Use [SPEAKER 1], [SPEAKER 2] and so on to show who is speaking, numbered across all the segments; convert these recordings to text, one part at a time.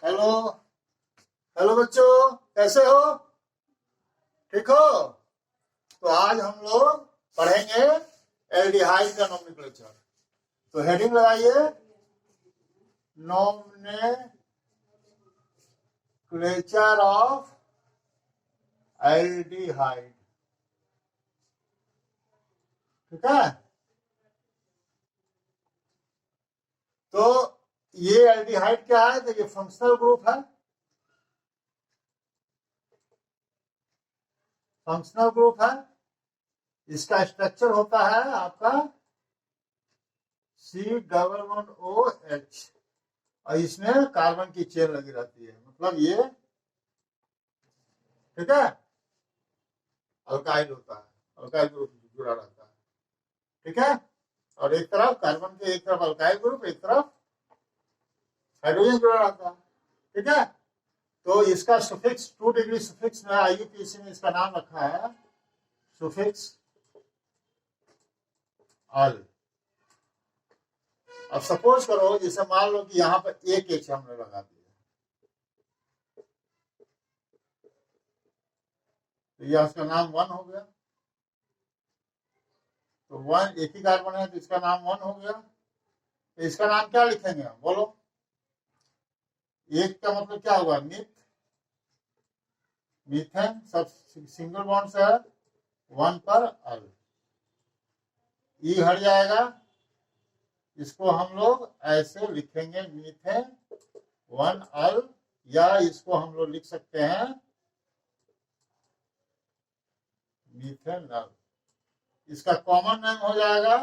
[SPEAKER 1] Hello. Hello बच्चों, कैसे हो? ठीक हो? तो आज हम लोग पढ़ेंगे एल्डिहाइड का नोमेनक्लेचर। तो हेडिंग लगाइए, नोमेनक्लेचर ऑफ एल्डिहाइड। ठीक है। तो ये एल्डिहाइड क्या है? तो ये फंक्शनल ग्रुप है। फंक्शनल ग्रुप है। इसका स्ट्रक्चर होता है आपका COOH और इसमें कार्बन की चेन लगी रहती है, मतलब ये ठीक है अल्काइल होता है, अल्काइल ग्रुप जुड़ा रहता है। ठीक है। और एक तरफ कार्बन के एक तरफ अल्काइल ग्रुप, एक तरफ हाइड्रोजन जुड़ा रहता है। ठीक है। तो इसका सुफिक्स 2 डिग्री सुफिक्स में IUPAC ने इसका नाम रखा है सुफिक्स अल। अब सपोज करो, जैसे मान लो कि यहाँ पर एक H हमने लगा दिया, तो यह इसका नाम 1 हो गया। तो 1 एक ही कार्बन है तो इसका नाम 1 हो गया। तो इसका नाम क्या लिखेंगे हम, बोलो? एक का मतलब क्या होगा? मीथेन। सब सिंगल बॉन्ड से 1 पर अल, ई हट जाएगा। इसको हम लोग ऐसे लिखेंगे मीथेन 1 अल, या इसको हम लोग लिख सकते हैं मीथेनल। इसका कॉमन नेम हो जाएगा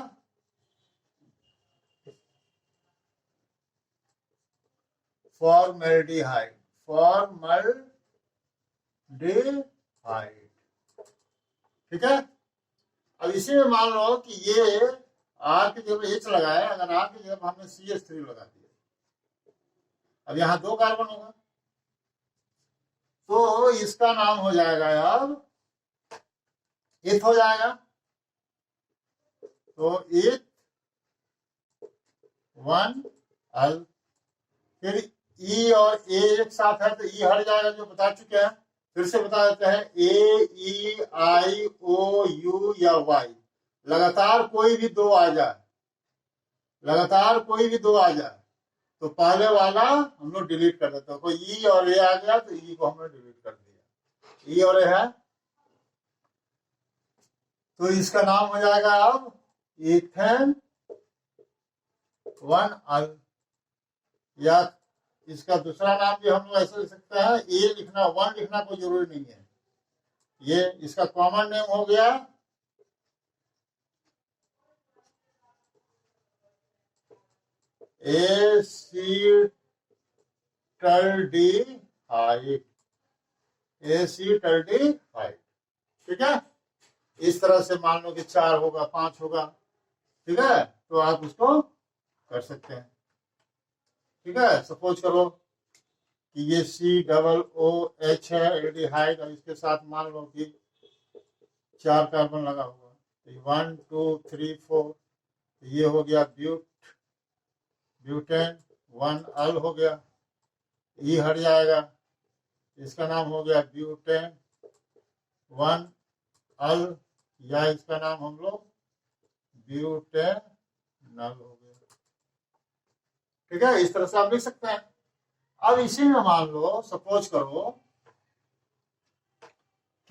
[SPEAKER 1] फॉर्मेल्डिहाइड। ठीक है। अब इसी में मान लो कि ये आर की जगह H लगाए, अगर आर की जगह हमने CH3 लगा दिया, अब यहाँ 2 कार्बन होगा, तो इसका नाम हो जाएगा अब एथ हो जाएगा। तो एथ 1 अल। फिर ई और ए एक साथ है तो ई हट जाएगा, जो बता चुके हैं। फिर से बता देते हैं, AEIOU या Y लगातार कोई भी दो आ जाए, लगातार कोई भी दो आ जाए तो पहले वाला हम लोग डिलीट कर देते हैं। कोई ई और ए आ गया तो ई को हमने डिलीट कर दिया, ई और ए है, तो इसका नाम हो जाएगा अब इथेन 1 अल। या इसका दूसरा नाम भी हम लोग ऐसे लिख सकते हैं, ए लिखना 1 लिखना कोई जरूरी नहीं है। ये इसका कॉमन नेम हो गया एसिटल्डिहाइड। ठीक है। इस तरह से मान लो कि 4 होगा, 5 होगा, ठीक है, तो आप उसको कर सकते हैं। ठीक है। सपोज करो कि ये COOH है एल्डिहाइड, और इसके साथ मान लो कि 4 कार्बन लगा हुआ, तो 1 2 3 4, ये हो गया ब्यूटेन 1 अल हो गया, ई हट जाएगा, इसका नाम हो गया ब्यूटेन 1 अल, या इसका नाम हम लोग ब्यूटेनल हो गया। ठीक है। इस तरह से आप लिख सकते हैं। अब इसी में मान लो, सपोज करो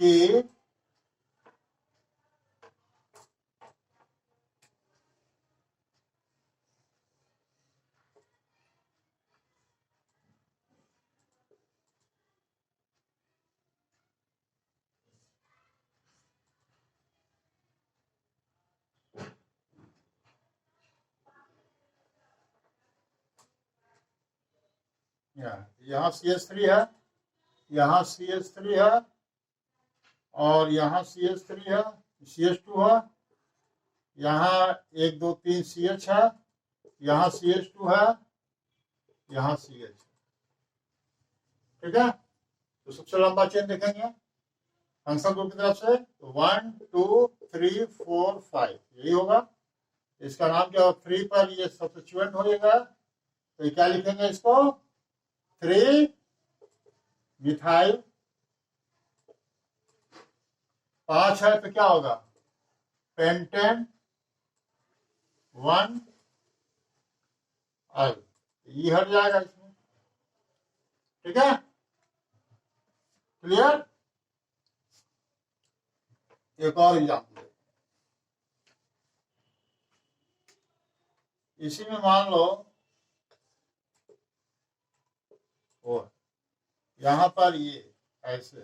[SPEAKER 1] कि यहाँ CH3 है, यहाँ CH3 है, और यहाँ CH3 है, CH2 है, यहाँ 1 2 3 CH है, यहाँ CH2 है, यहाँ CH। ठीक है। तो सबसे लंबा चेन देखेंगे फंक्शन ग्रुप की तरफ से, तो 1 2 3 4 5 यही होगा। इसका नाम क्या होगा? 3 पर ये सब्स्टिट्यूएंट हो जाएगा, तो क्या लिखेंगे इसको? 3 मिथाइल, 5 है तो क्या होगा, पेंटेन 1 अल, ये हट जाएगा इसमें। ठीक है, क्लियर। एक और एग्जाम्पल, इसी में मान लो वो यहां पर ये ऐसे,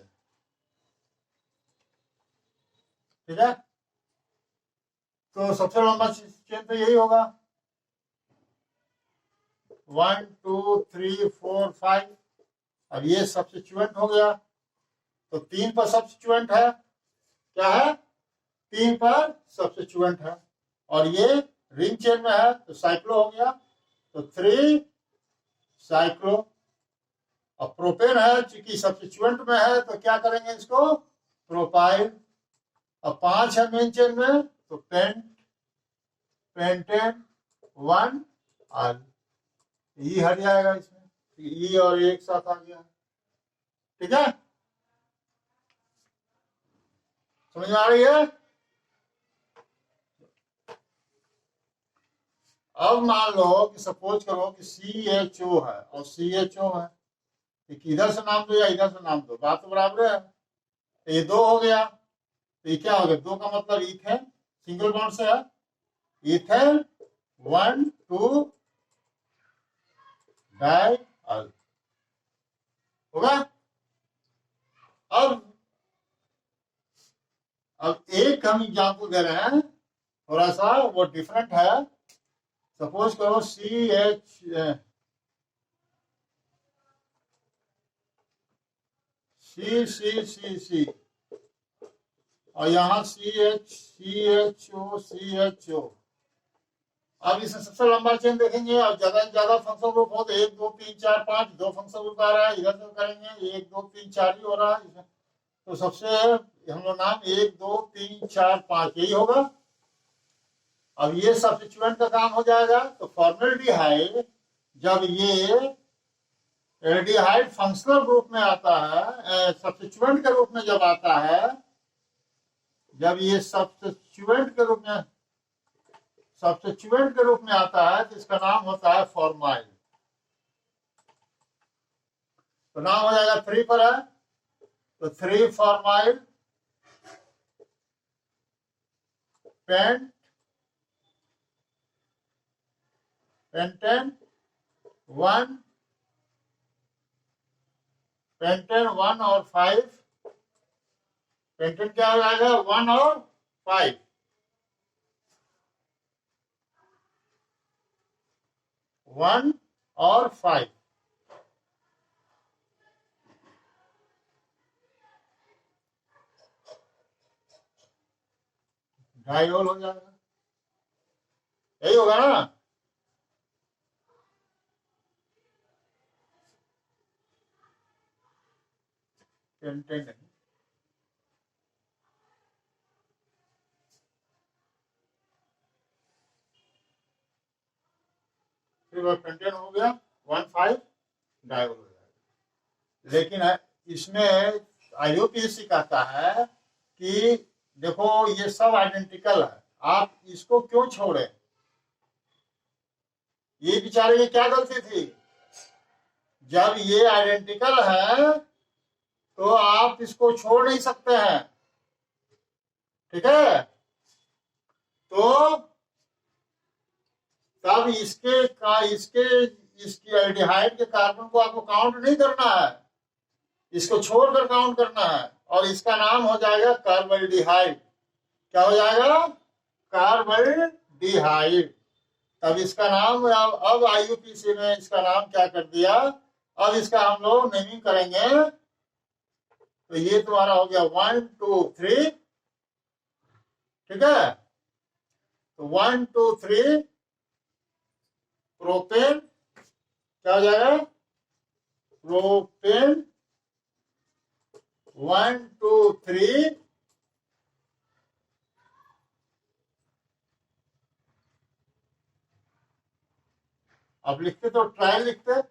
[SPEAKER 1] ठीक है, तो सबसे लंबा चेन तो यही होगा, 1 2 3 4 5। अब ये सब्स्टिट्यूएंट हो गया, तो 3 पर सब्स्टिट्यूएंट है, क्या है, 3 पर सब्स्टिट्यूएंट है, और ये रिंग चेन में है तो साइक्लो हो गया, तो 3 साइक्लो। अब प्रोपेन है, चूंकि सब्स्टिट्यूएंट में है तो क्या करेंगे इसको, प्रोपाइल। अब 5 है मेन चेन में, तो पेंटेन 1 आल, ये हट जाएगा इसमें, ये और एक साथ आ गया। ठीक है, समझ में आ रही है। अब मान लो कि सपोज करो कि CHO है और CHO है, इधर से नाम दो या इधर से नाम दो, बात तो बराबर है। तो ये 2 हो गया, तो ये क्या हो गया, 2 का मतलब इथेन, सिंगल बॉन्ड से है, इथेन 1 2 डाई अल होगा। अब एक हम एग्जाम्पल दे रहे हैं, थोड़ा सा वो डिफरेंट है। सपोज करो C और यहाँ CHO। अब इसमें सबसे लंबा चेन देखेंगे, और ज्यादा से ज्यादा फंक्शनल ग्रुप हो तो 1 2 3 4 5, 2 फंक्शनल ग्रुप आ रहा है, इधर से करेंगे 1 2 3 4 ही हो रहा है, तो सबसे हम लोग नाम 1 2 3 4 5 यही होगा। अब ये सब्स्टिट्यूएंट का काम हो जाएगा, तो फॉर्मल्डिहाइड जब ये एल्डिहाइड फंक्शनल ग्रुप में आता है, सब्स्टिट्यूएंट के रूप में जब आता है, जब ये सब्स्टिट्यूएंट के रूप में आता है, तो इसका नाम होता है फॉर्माइल। तो नाम हो जाएगा 3 पर है, तो 3 फॉर्माइल पेंटेन 1 और 5, पेंटेन क्या हो जाएगा, 1 और 5, डाइओल हो जाएगा, यही होगा ना। पेंटेन नहीं, फिर पेंटेन हो गया 1 5 डाइओल हो जाएगा। लेकिन इसमें IUPAC कहता है कि देखो ये सब आइडेंटिकल है, आप इसको क्यों छोड़े, ये बेचारे की क्या गलती थी, जब ये आइडेंटिकल है तो आप इसको छोड़ नहीं सकते हैं। ठीक है, तो तब इसकी एल्डिहाइड के कार्बन को आपको काउंट नहीं करना है, इसको छोड़कर काउंट करना है, और इसका नाम हो जाएगा कार्बल्डिहाइड। क्या हो जाएगा, कार्बल्डिहाइड। तब इसका नाम अब IUPAC ने इसका नाम क्या कर दिया, अब इसका हम लोग नेमिंग करेंगे, तो ये तुम्हारा हो गया 1 2 3। ठीक है, तो 1 2 3 प्रोपेन, क्या हो जाएगा, प्रोपेन 1 2 3 अब लिखते तो ट्रायल लिखते,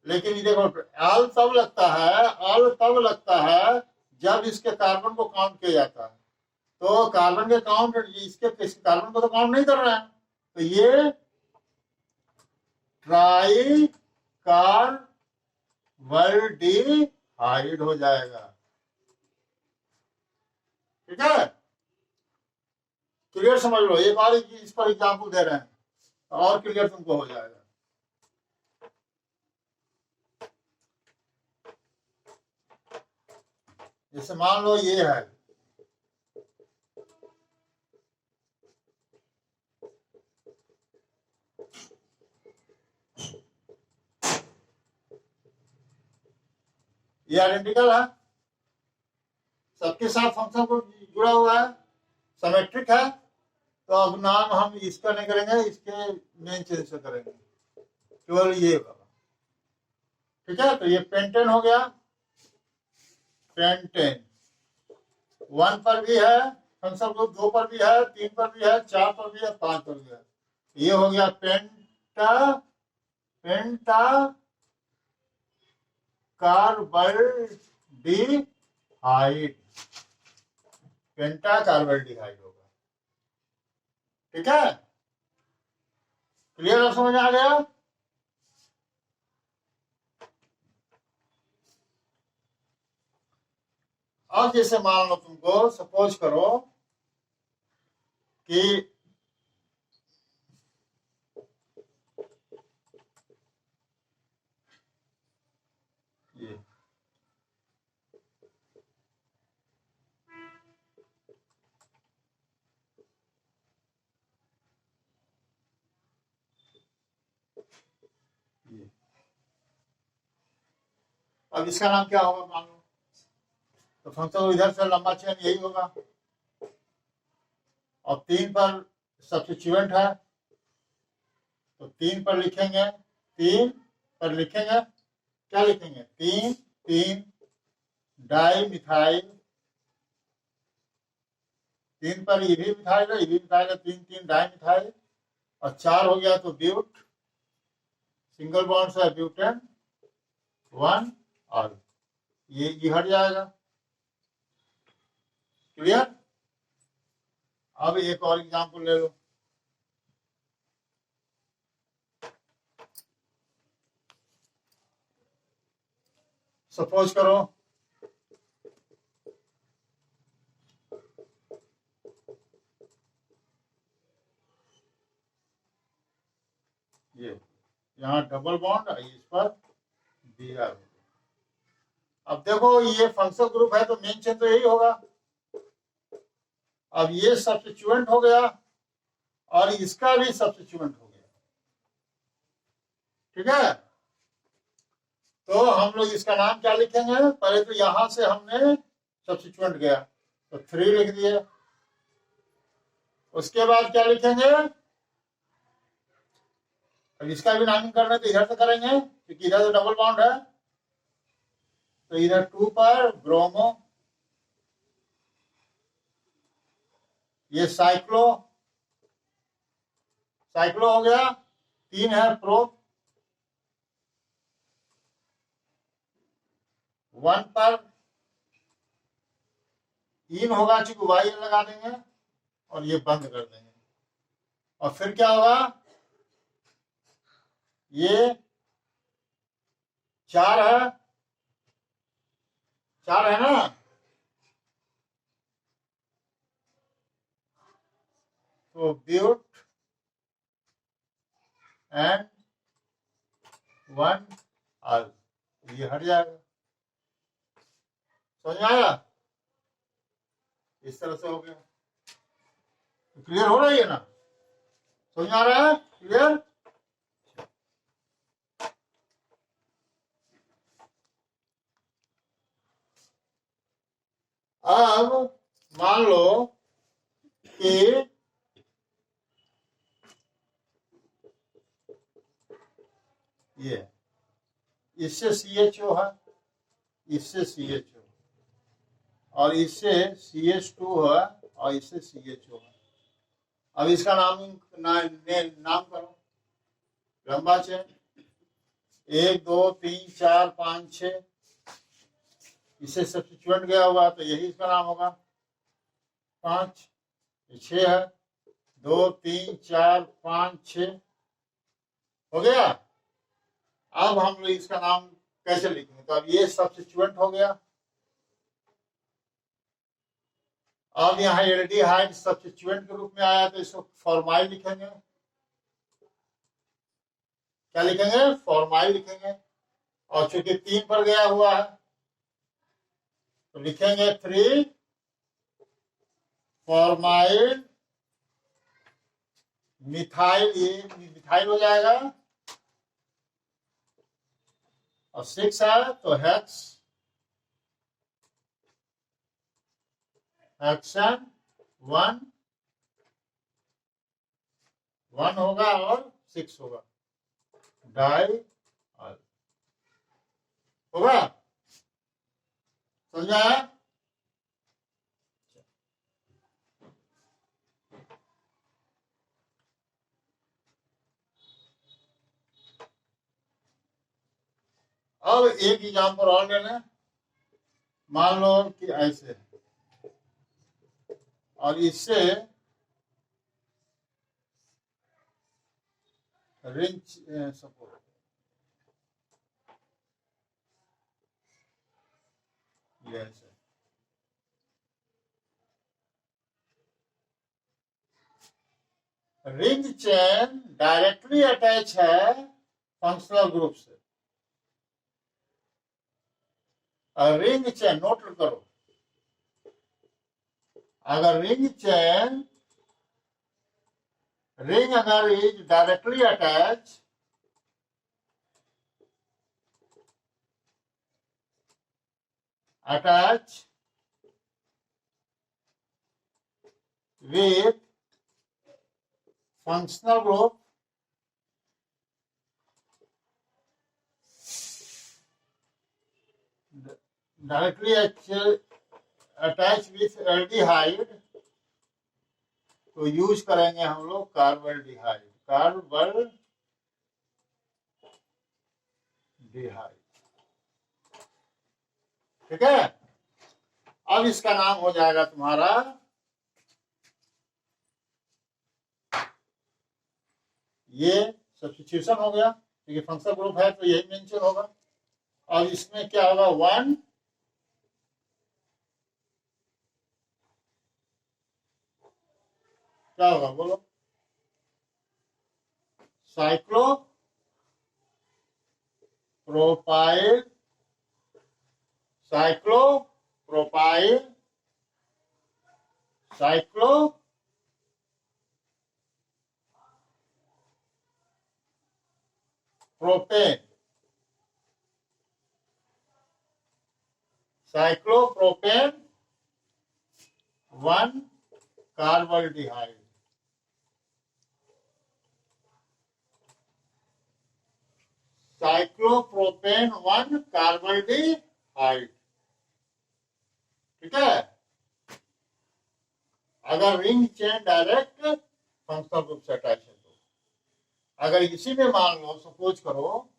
[SPEAKER 1] लेकिन ये देखो अल तब लगता है, अल तब लगता है जब इसके कार्बन को काउंट किया जाता है। तो कार्बन के काउंट, इसके कार्बन को तो काउंट नहीं कर रहा है, तो ये ट्राई कार्बोल्डिहाइड हो जाएगा। ठीक है, क्लियर समझ लो। एक और इस पर एग्जाम्पल दे रहे हैं और क्लियर तुमको हो जाएगा। जैसे मान लो ये है, ये आइडेंटिकल है, सबके साथ फंक्शन को जुड़ा हुआ है, सिमेट्रिक है। तो अब नाम हम इसका नहीं करेंगे, इसके मेन चेंज से करेंगे, केवल ये वाला। ठीक है, तो ये पेंटेन हो गया। पेंटेन 1 पर भी है फंक्शन ग्रुप, 2 पर भी है, 3 पर भी है, 4 पर भी है, 5 पर भी है। ये हो गया पेंटा कार्बोल्डिहाइड, पेंटा कार्बोल्डिहाइड होगा। ठीक है, क्लियर, समझ आ गया। अब जैसे मान लो तुमको सपोज करो कि ये अब इसका नाम क्या होगा मान लो, तो फंक्शन इधर से लंबा चेन यही होगा। और 3 पर सब्स्टिट्यूएंट है, तो 3 पर लिखेंगे, 3 पर लिखेंगे, क्या लिखेंगे, 3 डाई मिथाइल, 3 पर ये भी मिथाइल है, ये भी मिथाइल है, 3 डाई मिथाइल। और 4 हो गया तो ब्यूट, सिंगल बॉन्ड से ब्यूटेन 1 और ये हट जाएगा। क्लियर। अब एक और एग्जांपल ले लो, सपोज करो ये यहाँ डबल बॉन्ड, इस पर Br। अब देखो ये फंक्शनल ग्रुप है, तो मेन चेन तो यही होगा। अब ये सब्स्टिट्यूएंट हो गया और इसका भी सब्स्टिट्यूएंट हो गया। ठीक है, तो हम लोग इसका नाम क्या लिखेंगे, पहले तो यहां से हमने सब्स्टिट्यूएंट गया तो 3 लिख दिए। उसके बाद क्या लिखेंगे, अब इसका भी नामिंग करना तो इधर से करेंगे क्योंकि इधर तो डबल बॉन्ड है, तो इधर 2 पर ब्रोमो, ये साइक्लो हो गया, 3 है प्रो, 1 पर इन होगा, चूंकि वाई लगा देंगे और ये बंद कर देंगे। और फिर क्या होगा, ये 4 है, 4 है ना, तो ब्यूट एंड 1 अल, ये हट जाएगा। समझ में आया, इस तरह से हो गया। क्लियर हो रही है ना, समझ आ रहा है, क्लियर। अब मान लो कि ये इससे CHO है, इससे CHO, और इससे CH2 है, और इससे CHO है। अब इसका नाम करो, लंबा चेन, 1 2 3 4 5 6, इसे सब्स्टिट्यूएंट गया हुआ तो यही इसका नाम होगा 5, 6 है, 2 3 4 5 6 हो गया। अब हम लोग इसका नाम कैसे लिखेंगे, तो अब ये सब्स्टिट्यूएंट हो गया। अब यहाँ एल्डिहाइड सब्स्टिट्यूएंट के रूप में आया तो इसको फॉर्माइल लिखेंगे। क्या लिखेंगे? फॉर्माइल लिखेंगे। और चूंकि 3 पर गया हुआ है तो लिखेंगे 3 फॉर्माइल मिथाइल, ये मिथाइल हो जाएगा। और 6 है तो हेक्सन 1 होगा और 6 होगा, डाई होगा। समझा है? अब एक एग्जाम्पल और लेना। मान लो कि ऐसे और इससे रिंग सपोर्ट ऐसे रिंग चेन डायरेक्टली अटैच है फंक्शनल ग्रुप से। रिंग चेन नोट करो, अगर रिंग अगर is directly attach with functional group directly attached with aldehyde, तो यूज करेंगे हम लोग कार्बल्डिहाइड। ठीक है। अब इसका नाम हो जाएगा तुम्हारा ये सब्स्टिट्यूशन हो गया, क्योंकि फंक्शनल ग्रुप है तो यही मेंशन होगा। और इसमें क्या होगा 1 क्या होगा बोलो? Cyclopropyl cyclopropane 1 कार्बल्डिहाइड। साइक्लोप्रोपेन 1 कार्बल्डिहाइड। ठीक है। अगर ring chain direct functional group से अटैच है तो, अगर इसी में मान लो सपोज करो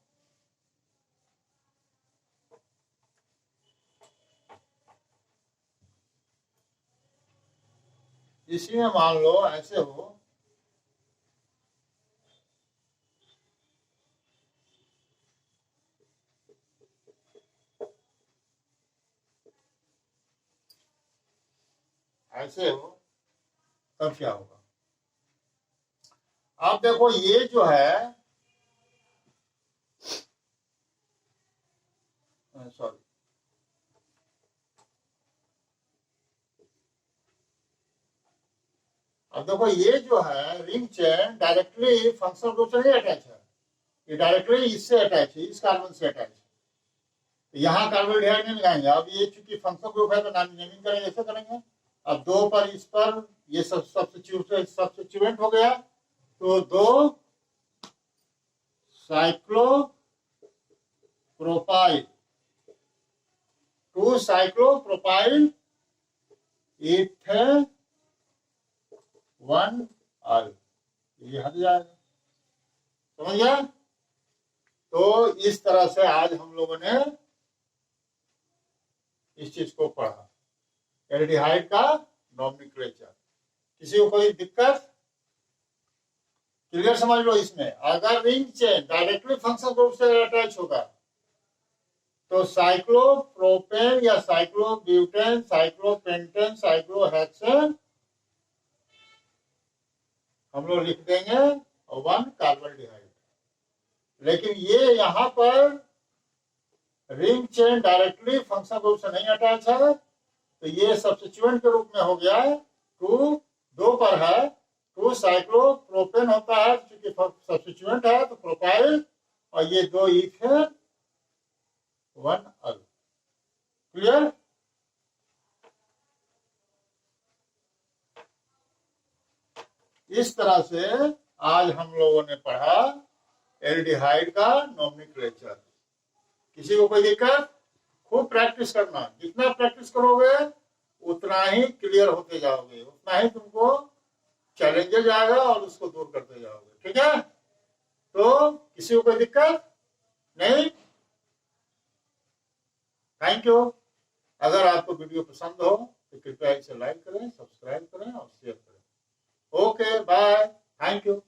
[SPEAKER 1] इसी में मान लो ऐसे हो, ऐसे हो, तब क्या होगा? अब देखो ये जो है सॉरी अब देखो ये जो है ring chain directly functional group से नहीं अटैच है, ये डायरेक्टली इससे अटैच है, इस कार्बन से अटैच है। तो यहाँ कार्बोहाइड्रेट नहीं लगाएंगे। अब ये चूंकि फंक्शनल ग्रुप है तो नेमिंग करेंगे, ऐसे करेंगे। अब 2 पर इस पर ये सब्स्टिट्यूएंट हो गया, तो 2 साइक्लोप्रोपाइल 2 साइक्लोप्रोपाइल इथेनॉल 1 ऑयल, ये हट जाएगा। समझ गया? तो इस तरह से आज हम लोगों ने इस चीज को पढ़ा, एल्डिहाइड का नॉमेनक्लेचर। किसी को कोई दिक्कत? क्लियर समझ लो। इसमें अगर ring chain directly function group से अटैच होगा तो साइक्लोप्रोपेन या साइक्लोब्यूटेन, साइक्लोपेंटेन, साइक्लोहेक्सेन हम लोग लिख देंगे 1 कार्बोल्डिहाइड। लेकिन ये यहाँ पर ring chain directly function group से नहीं अटैच है, तो ये सब्स्टिट्यूएंट के रूप में हो गया है। 2 पर है, 2 साइक्लोप्रोपेन होता है क्योंकि सब्स्टिट्यूएंट है तो प्रोपाइल, और ये 2 इथेन 1 अल। क्लियर? इस तरह से आज हम लोगों ने पढ़ा एल्डिहाइड का नॉमेनक्लेचर। किसी को कोई दिक्कत? खूब प्रैक्टिस करना, जितना प्रैक्टिस करोगे उतना ही क्लियर होते जाओगे, उतना ही तुमको चैलेंजेस आएगा और उसको दूर करते जाओगे। ठीक है? तो किसी को कोई दिक्कत नहीं? Thank you. अगर आपको वीडियो पसंद हो तो कृपया इसे लाइक करें, सब्सक्राइब करें और शेयर करें। Okay, bye, thank you.